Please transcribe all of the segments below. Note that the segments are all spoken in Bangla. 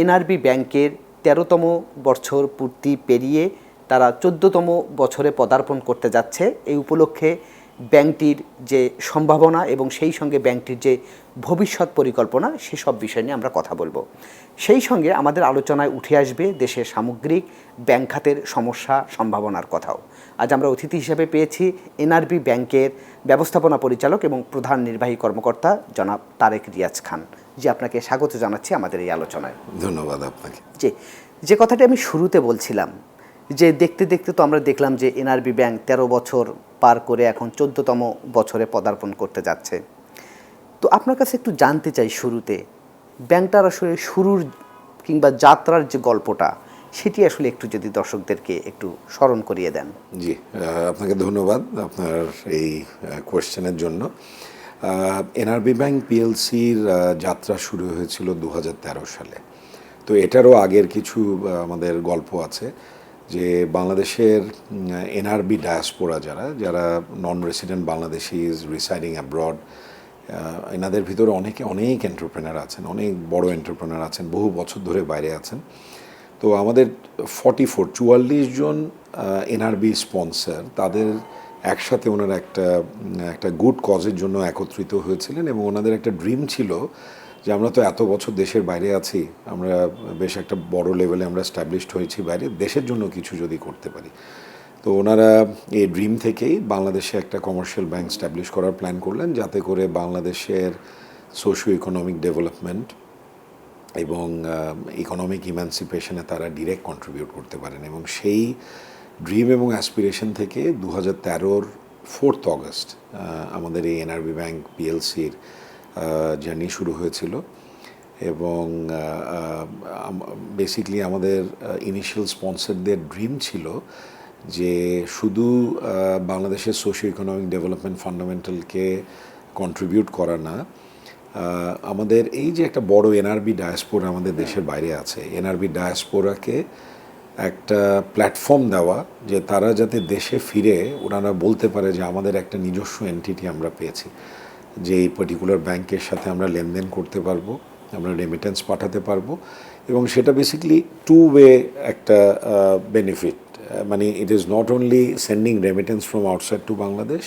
এনআরবি ব্যাংকের ১৩তম বছর পূর্তি পেরিয়ে তারা ১৪তম বছরে পদার্পণ করতে যাচ্ছে। এই উপলক্ষে ব্যাংকটির যে সম্ভাবনা এবং সেই সঙ্গে ব্যাংকটির যে ভবিষ্যৎ পরিকল্পনা সেসব বিষয় নিয়ে আমরা কথা বলবো। সেই সঙ্গে আমাদের আলোচনায় উঠে আসবে দেশের সামগ্রিক ব্যাংক খাতের সমস্যা সম্ভাবনার কথাও। আজ আমরা অতিথি হিসেবে পেয়েছি এনআরবি ব্যাংকের ব্যবস্থাপনা পরিচালক এবং প্রধান নির্বাহী কর্মকর্তা জনাব তারেক রিয়াজ খান। জি, আপনাকে স্বাগত জানাচ্ছি আমাদের এই আলোচনায়। ধন্যবাদ আপনাকে। যে কথাটি আমি শুরুতে বলছিলাম যে দেখতে দেখতে তো আমরা দেখলাম যে এনআরবি ব্যাংক ১৩ বছর পার করে এখন ১৪তম বছরে পদার্পণ করতে যাচ্ছে। তো আপনার কাছে একটু জানতে চাই শুরুতে ব্যাংকটার আসলে শুরুর কিংবা যাত্রার যে গল্পটা সেটি আসলে একটু যদি দর্শকদেরকে একটু স্মরণ করিয়ে দেন। জি, আপনাকে ধন্যবাদ আপনার এই কোয়েশ্চেনের জন্য। এনআরবি ব্যাংক পিএলসির যাত্রা শুরু হয়েছিল ২০১৩ সালে। তো এটারও আগের কিছু আমাদের গল্প আছে যে বাংলাদেশের এনআরবি ডায়াসপোরা যারা non resident Bangladeshis residing abroad, এনাদের ভিতরে অনেক এন্টারপ্রেনার আছেন, অনেক বড় এন্টারপ্রেনার আছেন, বহু বছর ধরে বাইরে আছেন। তো আমাদের 44 জন এনআরবি স্পন্সর, তাদের একসাথে ওনারা একটা গুড কজের জন্য একত্রিত হয়েছিলেন এবং ওনাদের একটা ড্রিম ছিল যে আমরা তো এত বছর দেশের বাইরে আছি, আমরা বেশ একটা বড় লেভেলে আমরা এস্টাবলিশড হয়েছি বাইরে, দেশের জন্য কিছু যদি করতে পারি। তো ওনারা এই ড্রিম থেকেই বাংলাদেশে একটা কমার্শিয়াল ব্যাংক স্ট্যাবলিশ করার প্ল্যান করলেন, যাতে করে বাংলাদেশের সোশিও ইকোনমিক ডেভেলপমেন্ট এবং ইকোনমিক ইম্যান্সিপেশনে তারা ডিরেক্ট কন্ট্রিবিউট করতে পারেন। এবং সেই ড্রিম এবং অ্যাসপিরেশন থেকে 2013-র 4th অগস্ট আমাদের এই এনআরবি ব্যাংক পিএলসির জার্নি শুরু হয়েছিল। এবং বেসিক্যালি আমাদের ইনিশিয়াল স্পন্সরদের ড্রিম ছিল যে শুধু বাংলাদেশের সোশিও ইকোনমিক ডেভেলপমেন্ট ফান্ডামেন্টালকে কন্ট্রিবিউট করা না, আমাদের এই যে একটা বড় এনআরবি ডায়াসপোরা আমাদের দেশের বাইরে আছে, এনআরবি ডায়াসপোরাকে একটা প্ল্যাটফর্ম দেওয়া যে তারা যাতে দেশে ফিরে ওনারা বলতে পারে যে আমাদের একটা নিজস্ব এন্টিটি আমরা পেয়েছি, যে এই পার্টিকুলার ব্যাংকের সাথে আমরা লেনদেন করতে পারবো, আমরা রেমিটেন্স পাঠাতে পারবো। এবং সেটা বেসিক্যালি টু ওয়ে একটা বেনিফিট, মানে it is not only sending remittance from outside to Bangladesh,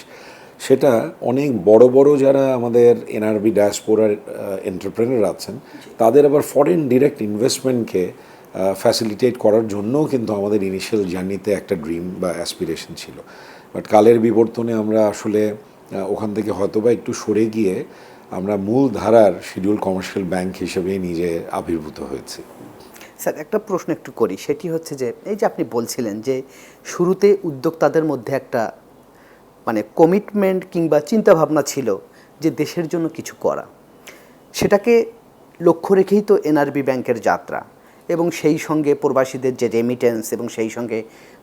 সেটা অনেক বড় বড় যারা আমাদের এনআরবি ডায়াসপোরার এন্টারপ্রেনার আছেন তাদের আবার ফরেন ডিরেক্ট ইনভেস্টমেন্টকে ফ্যাসিলিটেট করার জন্যও কিন্তু আমাদের ইনিশিয়াল জার্নিতে একটা ড্রিম বা অ্যাসপিরেশন ছিল। বাট কালের বিবর্তনে আমরা আসলে ওখান থেকে হয়তোবা একটু সরে গিয়ে আমরা মূল ধারার শিডিউল কমার্শিয়াল ব্যাংক হিসেবে নিজে আবির্ভূত হয়েছি। স্যার, একটা প্রশ্ন একটু করি, সেটি হচ্ছে যে এই যে আপনি বলছিলেন যে শুরুতে উদ্যোক্তাদের মধ্যে একটা মানে কমিটমেন্ট কিংবা চিন্তাভাবনা ছিল যে দেশের জন্য কিছু করা, সেটাকে লক্ষ্য রেখেই তো এনআরবি ব্যাংকের যাত্রা এবং সেই সঙ্গে প্রবাসীদের যে রেমিটেন্স এবং সেই সঙ্গে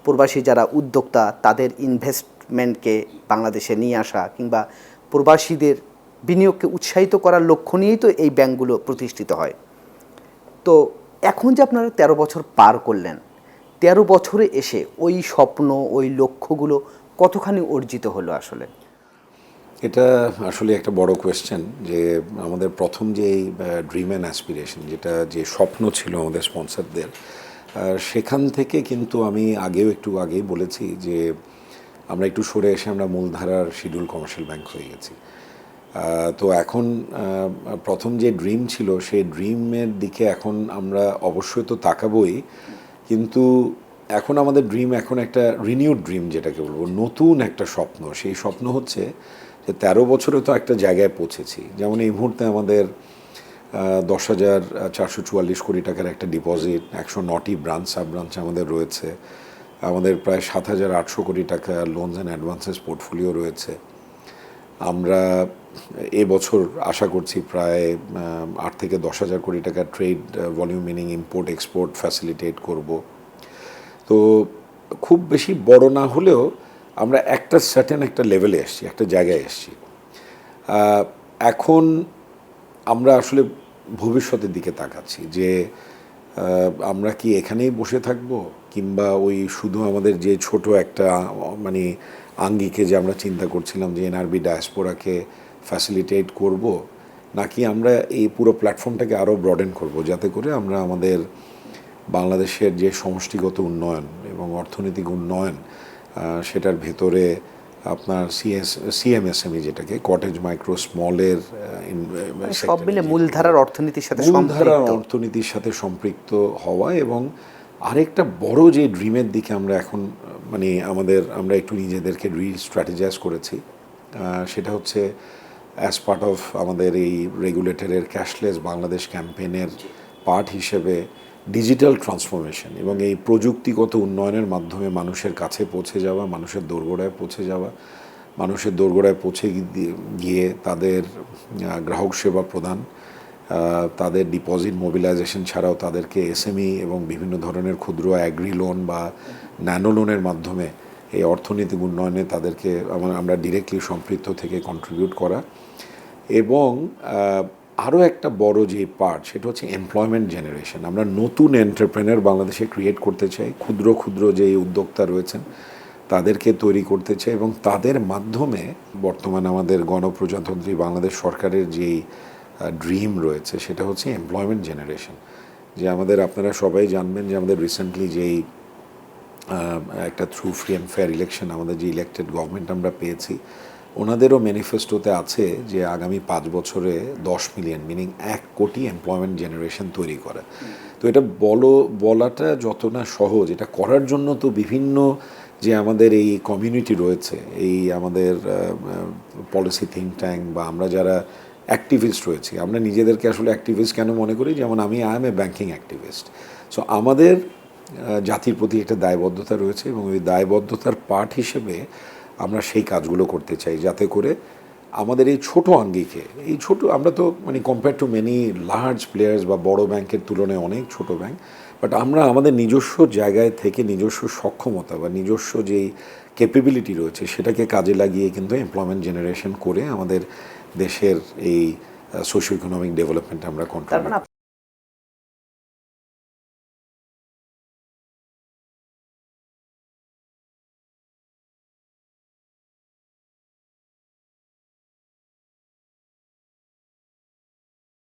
প্রবাসী যারা উদ্যোক্তা তাদের ইনভেস্টমেন্টকে বাংলাদেশে নিয়ে আসা কিংবা প্রবাসীদের বিনিয়োগকে উৎসাহিত করার লক্ষ্য নিয়েই তো এই ব্যাংকগুলো প্রতিষ্ঠিত হয়। তো এখন যে আপনারা ১৩ বছর পার করলেন, ১৩ বছরে এসে ওই স্বপ্ন ওই লক্ষ্যগুলো কতখানি অর্জিত হলো আসলে? এটা আসলে একটা বড় কোয়েশ্চেন যে আমাদের প্রথম যে এই ড্রিম অ্যান্ড অ্যাসপিরেশন, যেটা যে স্বপ্ন ছিল আমাদের স্পন্সরদের, সেখান থেকে কিন্তু আমি আগেই বলেছি যে আমরা একটু সরে এসে আমরা মূলধারার শিডিউল কমার্শিয়াল ব্যাংক হয়ে গেছি। তো এখন প্রথম যে ড্রিম ছিল সেই ড্রিমের দিকে এখন আমরা অবশ্যই তো তাকাবই, কিন্তু এখন আমাদের ড্রিম এখন একটা রিনিউড ড্রিম, যেটাকে বলবো নতুন একটা স্বপ্ন। সেই স্বপ্ন হচ্ছে যে 13 বছরে তো একটা জায়গায় পৌঁছেছি, যেমন এই মুহূর্তে আমাদের 10,444 কোটি টাকার একটা ডিপোজিট, 109টি ব্রাঞ্চ সাব ব্রাঞ্চ আমাদের রয়েছে, আমাদের প্রায় 7,800 কোটি টাকা লোনস অ্যান্ড অ্যাডভান্সেস পোর্টফোলিও রয়েছে। আমরা এবছর আশা করছি প্রায় 8 থেকে 10,000 কোটি টাকা trade volume, meaning import export facilitate করব। তো খুব বেশি বড় না হলেও আমরা একটা সার্টেন একটা লেভেলে এসেছি, একটা জায়গায় এসেছি। এখন আমরা আসলে ভবিষ্যতের দিকে তাকাচ্ছি যে আমরা কি এখানেই বসে থাকবো, কিংবা ওই শুধু আমাদের যে ছোট একটা মানে আঙ্গিকে যে আমরা চিন্তা করছিলাম যে এনআরবি ডায়াসপোরাকে ফ্যাসিলিটেট করব, নাকি আমরা এই পুরো প্ল্যাটফর্মটাকে আরও ব্রডেন করব, যাতে করে আমরা আমাদের বাংলাদেশের যে সমষ্টিগত উন্নয়ন এবং অর্থনৈতিক উন্নয়ন সেটার ভেতরে আপনার সিএমএসএমই, যেটাকে কটেজ মাইক্রো স্মলের সব মিলে মূলধারার অর্থনীতির সাথে মূলধারার সম্পৃক্ত। অর্থনীতির সাথে সম্পৃক্ত হওয়া, এবং আরেকটা বড় যে ড্রিমের দিকে আমরা এখন মানে আমরা একটু নিজেদেরকে রিস্ট্র্যাটেজাইজ করেছি, সেটা হচ্ছে অ্যাজ পার্ট অফ আমাদের এই রেগুলেটরের ক্যাশলেস বাংলাদেশ ক্যাম্পেইনের পার্ট হিসেবে ডিজিটাল ট্রান্সফরমেশন এবং এই প্রযুক্তিগত উন্নয়নের মাধ্যমে মানুষের কাছে পৌঁছে যাওয়া, মানুষের দোরগোড়ায় পৌঁছে যাওয়া, মানুষের দোরগোড়ায় পৌঁছে গিয়ে তাদের গ্রাহক সেবা প্রদান, তাদের ডিপোজিট মোবিলাইজেশন ছাড়াও তাদেরকে এসএমই এবং বিভিন্ন ধরনের ক্ষুদ্র অ্যাগ্রি লোন বা ন্যানো লোনের মাধ্যমে এই অর্থনৈতিক উন্নয়নে তাদেরকে আমরা ডিরেক্টলি সম্পৃক্ত থেকে কন্ট্রিবিউট করা। এবং আরও একটা বড় যে পার্ট, সেটা হচ্ছে এমপ্লয়মেন্ট জেনারেশন। আমরা নতুন এন্টারপ্রেনার বাংলাদেশে ক্রিয়েট করতে চাই, ক্ষুদ্র ক্ষুদ্র যে উদ্যোক্তা রয়েছেন তাদেরকে তৈরি করতে চাই, এবং তাদের মাধ্যমে বর্তমানে আমাদের গণপ্রজাতন্ত্রী বাংলাদেশ সরকারের যেই ড্রিম রয়েছে সেটা হচ্ছে এমপ্লয়মেন্ট জেনারেশন। যে আপনারা সবাই জানবেন যে আমাদের রিসেন্টলি যেই একটা through free and fair election আমাদের যে ইলেক্টেড গভর্নমেন্ট আমরা পেয়েছি, ওনাদেরও ম্যানিফেস্টোতে আছে যে আগামী 5 বছরে 10 মিলিয়ন মিনিং 1 কোটি এমপ্লয়মেন্ট জেনারেশন তৈরি করা। তো এটা বলাটা যত না সহজ, এটা করার জন্য তো বিভিন্ন যে আমাদের এই কমিউনিটি রয়েছে, এই আমাদের পলিসি থিঙ্ক ট্যাঙ্ক বা আমরা যারা অ্যাক্টিভিস্ট রয়েছি, আমরা নিজেদেরকে আসলে অ্যাক্টিভিস্ট কেন মনে করি, যেমন আমি I M A banking activist. So আমাদের জাতির প্রতি একটা দায়বদ্ধতা রয়েছে, এবং ওই দায়বদ্ধতার পার্ট হিসেবে আমরা সেই কাজগুলো করতে চাই, যাতে করে আমাদের এই ছোট আঙ্গিকে, এই ছোট, আমরা তো মানে compare to many large players বা বড় ব্যাংকের তুলনায় অনেক ছোট ব্যাংক, বাট আমরা আমাদের নিজস্ব জায়গায় থেকে নিজস্ব সক্ষমতা বা নিজস্ব যেই ক্যাপেবিলিটি রয়েছে সেটাকে কাজে লাগিয়ে কিন্তু এমপ্লয়মেন্ট জেনারেশন করে আমাদের দেশের এই সোশিও ইকোনমিক ডেভেলপমেন্ট আমরা কন্ট্রোল